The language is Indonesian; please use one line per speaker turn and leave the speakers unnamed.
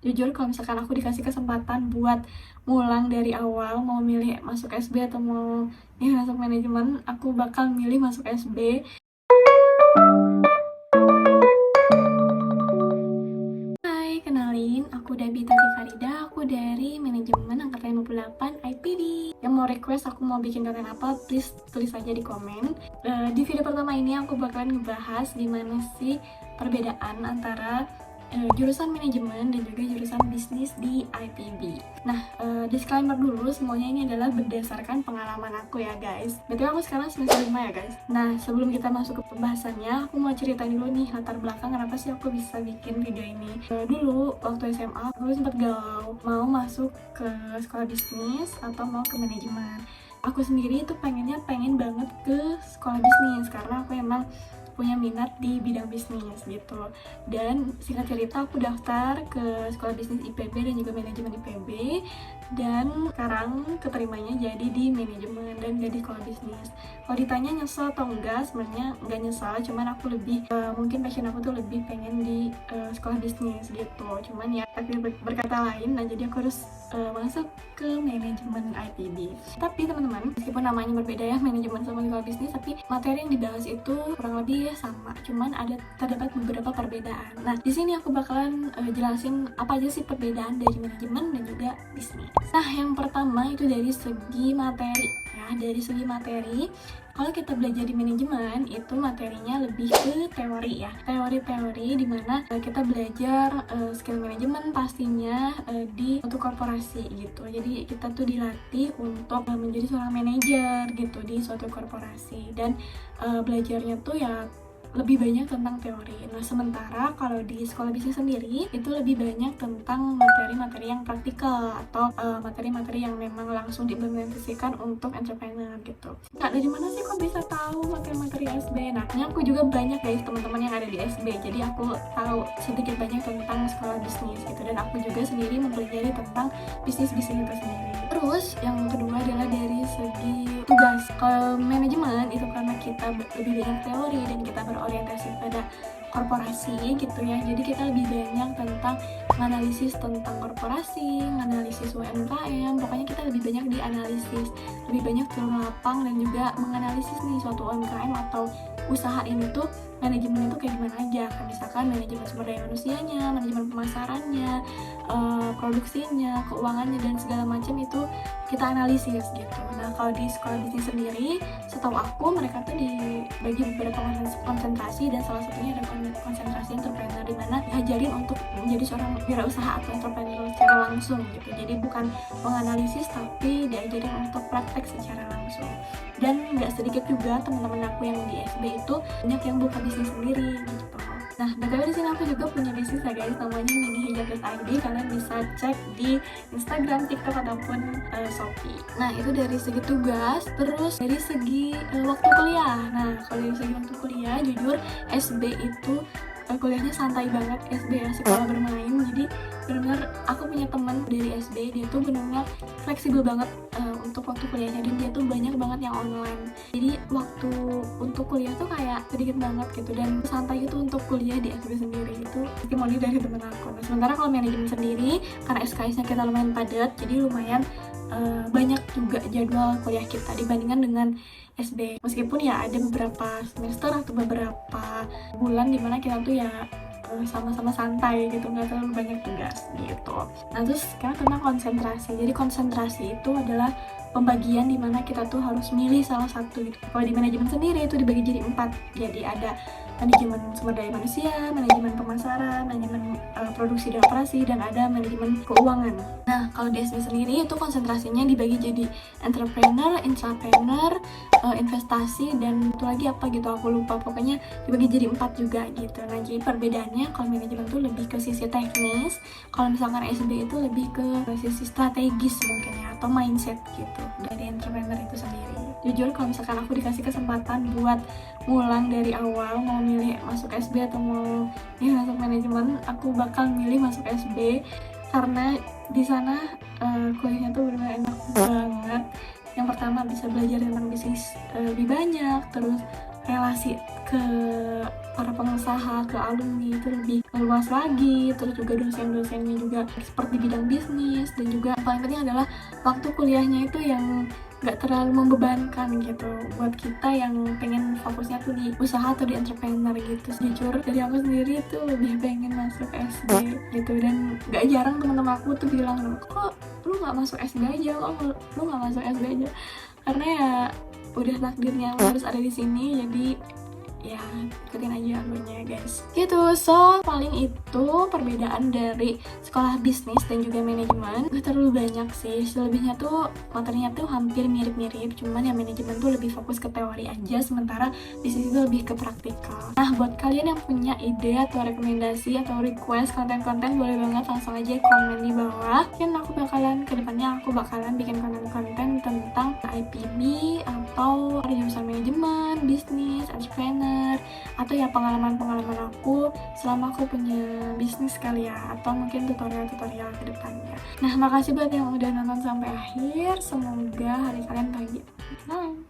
Jujur kalau misalkan aku dikasih kesempatan buat ngulang dari awal, mau milih masuk SB atau mau masuk manajemen, aku bakal milih masuk SB. Hai, kenalin, aku Dabita Farida, aku dari manajemen angkatan 58 IPB. Yang mau request aku mau bikin konten apa, please tulis aja di komen. Di video pertama ini aku bakalan ngebahas gimana sih perbedaan antara jurusan manajemen dan juga jurusan bisnis di IPB. Nah, disclaimer dulu, semuanya ini adalah berdasarkan pengalaman aku ya guys. Betul, aku sekarang semester 5 ya guys. Nah, sebelum kita masuk ke pembahasannya, aku mau cerita dulu nih latar belakang kenapa sih aku bisa bikin video ini. Dulu waktu SMA aku sempat galau mau masuk ke sekolah bisnis atau mau ke manajemen. Aku sendiri itu pengen banget ke sekolah bisnis karena aku emang punya minat di bidang bisnis gitu. Dan singkat cerita aku daftar ke sekolah bisnis IPB dan juga manajemen IPB, dan sekarang keterimanya jadi di manajemen dan gak di sekolah bisnis. Kalau ditanya nyesel atau enggak, sebenarnya enggak nyesel, cuman aku lebih mungkin passion aku tuh lebih pengen di sekolah bisnis gitu. Cuman ya takdir berkata lain, nah jadi aku harus masuk ke manajemen IPB. Tapi teman-teman, meskipun namanya berbeda ya, manajemen sama sekolah bisnis, tapi materi yang dibahas itu kurang lebih sama, cuman terdapat beberapa perbedaan. Nah, di sini aku bakalan jelasin apa aja sih perbedaan dari manajemen dan juga bisnis. Nah, yang pertama itu dari segi materi ya. Dari segi materi, kalau kita belajar di manajemen itu materinya lebih ke teori ya. Teori-teori dimana kita belajar skill manajemen pastinya di suatu korporasi gitu. Jadi kita tuh dilatih untuk menjadi seorang manajer gitu di suatu korporasi, dan belajarnya tuh ya lebih banyak tentang teori. Nah, sementara kalau di sekolah bisnis sendiri itu lebih banyak tentang materi-materi yang praktikal atau materi-materi yang memang langsung diimplementasikan untuk entrepreneur gitu. Nah, dari mana sih kok bisa tahu materi-materi SB? Nah, ini aku juga banyak guys teman-teman yang ada di SB, jadi aku tahu sedikit banyak tentang sekolah bisnis gitu, dan aku juga sendiri mempelajari tentang bisnis-bisnis itu sendiri. Terus yang kedua adalah dari segi tugas. Kalau manajemen itu karena kita lebih banyak teori dan kita berorientasi pada korporasi gitu ya, jadi kita lebih banyak tentang menganalisis tentang korporasi, menganalisis UMKM, pokoknya kita lebih banyak di analisis, lebih banyak turun lapang dan juga menganalisis nih suatu UMKM atau usaha ini tuh manajemen itu kayak gimana aja. Kan misalkan manajemen sumber daya manusianya, manajemen pemasarannya, produksinya, keuangannya, dan segala macam itu kita analisis gitu. Nah, kalau di sekolah bisnis sendiri, setahu aku mereka tuh dibagi beberapa konsentrasi, dan salah satunya ada konsentrasi entrepreneur, di mana diajarin untuk menjadi seorang wirausaha atau entrepreneur secara langsung gitu. Jadi bukan menganalisis tapi diajarin untuk praktek secara langsung. Dan nggak sedikit juga teman-teman aku yang di SB itu banyak yang buka bisnis sendiri gitu. Nah, btw di sini aku juga punya bisnis ya guys, namanya minihijab.id. Kalian bisa cek di Instagram, TikTok, ataupun Shopee. Nah, itu dari segi tugas. Terus dari segi waktu kuliah. Nah, kalau dari segi waktu kuliah, jujur SB itu kuliahnya santai banget. SB ya, sekolah bermain. Jadi benar-benar aku punya teman dari SB, dia tuh benar-benar fleksibel banget untuk waktu kuliahnya, dan dia tuh banyak banget yang online. Jadi waktu untuk kuliah tuh kayak sedikit banget gitu, dan santai itu untuk kuliah di SB sendiri. Itu testimoni dari temen aku. Nah, sementara kalau manajemen sendiri, karena SKS-nya kita lumayan padat, jadi lumayan banyak juga jadwal kuliah kita dibandingkan dengan SB. Meskipun ya ada beberapa semester atau beberapa bulan dimana kita tuh ya sama-sama santai gitu, nggak terlalu banyak tugas gitu. Nah, terus sekarang tentang konsentrasi. Jadi konsentrasi itu adalah pembagian dimana kita tuh harus milih salah satu gitu. Kalau di manajemen sendiri itu dibagi jadi 4. Jadi ada manajemen sumber daya manusia, manajemen pemasaran, manajemen produksi dan operasi, dan ada manajemen keuangan. Nah, kalau di SB sendiri itu konsentrasinya dibagi jadi entrepreneur, intrapreneur, investasi, dan itu lagi apa gitu aku lupa, pokoknya dibagi jadi 4 juga gitu. Nah, jadi perbedaannya kalau manajemen tuh lebih ke sisi teknis, kalau misalkan SB itu lebih ke sisi strategis mungkin ya, atau mindset gitu dari entrepreneur itu sendiri. Jujur kalau misalkan aku dikasih kesempatan buat ngulang dari awal, mau milih masuk SB atau mau masuk manajemen, aku bakal milih masuk SB karena di sana kuliahnya tuh benar-benar enak banget. Yang pertama bisa belajar tentang bisnis lebih banyak, terus relasi ke para pengusaha, ke alumni itu lebih luas lagi. Terus juga dosen-dosennya juga expert di bidang bisnis, dan juga yang paling penting adalah waktu kuliahnya itu yang gak terlalu membebankan gitu buat kita yang pengen fokusnya tuh di usaha atau di entrepreneur gitu. Jujur dari aku sendiri tuh lebih pengen masuk SD gitu, dan gak jarang teman-teman aku tuh bilang, kok lu gak masuk SD aja, lu gak masuk SD aja, karena ya udah takdirnya harus ada di sini, jadi ya ikutin aja alurnya guys gitu. So paling itu perbedaan dari sekolah bisnis dan juga manajemen. Gak terlalu banyak sih, selebihnya tuh materinya tuh hampir mirip-mirip, cuman yang manajemen tuh lebih fokus ke teori aja, sementara bisnis itu lebih ke praktikal. Nah buat kalian yang punya ide atau rekomendasi atau request konten-konten, boleh banget langsung aja komen di bawah. Mungkin kedepannya aku bakalan bikin konten-konten tentang IPB atau jurusan manajemen, bisnis, entrepreneur, atau ya pengalaman-pengalaman aku selama aku punya bisnis kali ya, atau mungkin tutorial-tutorial ke depannya. Nah makasih buat yang udah nonton sampai akhir, semoga hari kalian bahagia. Bye.